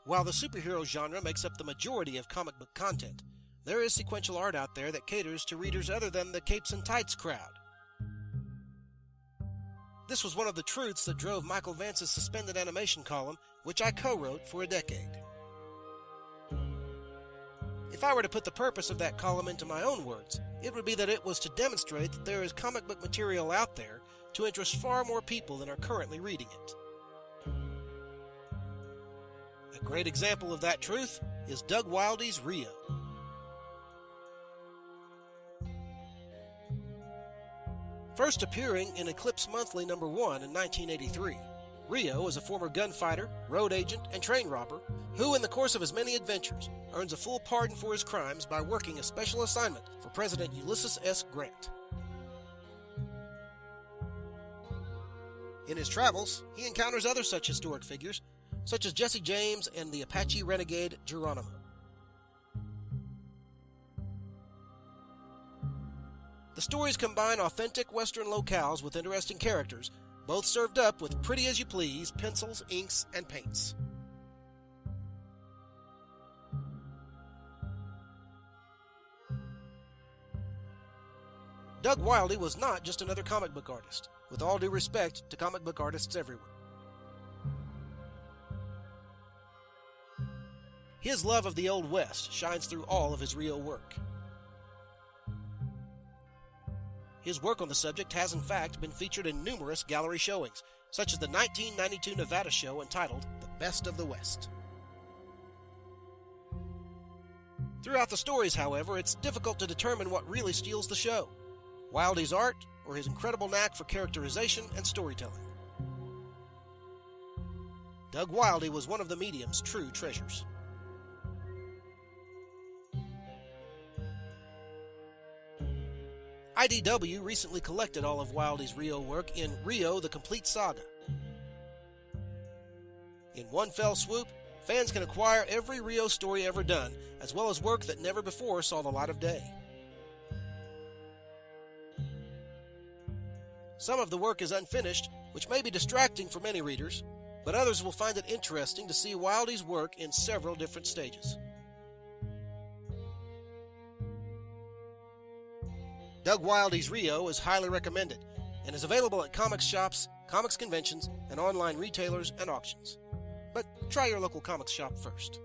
While the superhero genre makes up the majority of comic book content, there is sequential art out there that caters to readers other than the capes and tights crowd. This was one of the truths that drove Michael Vance's suspended animation column, which I co-wrote for a decade. If I were to put the purpose of that column into my own words, it would be that it was to demonstrate that there is comic book material out there to interest far more people than are currently reading it. A great example of that truth is Doug Wildey's Rio. First appearing in Eclipse Monthly #1 in 1983, Rio is a former gunfighter, road agent, and train robber who, in the course of his many adventures, earns a full pardon for his crimes by working a special assignment for President Ulysses S. Grant. In his travels, he encounters other such historic figures, such as Jesse James and the Apache renegade Geronimo. The stories combine authentic Western locales with interesting characters, both served up with pretty-as-you-please pencils, inks, and paints. Doug Wildey was not just another comic book artist, with all due respect to comic book artists everywhere. His love of the Old West shines through all of his Rio work. His work on the subject has in fact been featured in numerous gallery showings, such as the 1992 Nevada show entitled The Best of the West. Throughout the stories, however, it's difficult to determine what really steals the show: Wildey's art or his incredible knack for characterization and storytelling. Doug Wildey was one of the medium's true treasures. IDW recently collected all of Wildey's Rio work in Rio: The Complete Saga. In one fell swoop, fans can acquire every Rio story ever done, as well as work that never before saw the light of day. Some of the work is unfinished, which may be distracting for many readers, but others will find it interesting to see Wildey's work in several different stages. Doug Wildey's Rio is highly recommended and is available at comics shops, comics conventions, and online retailers and auctions. But try your local comics shop first.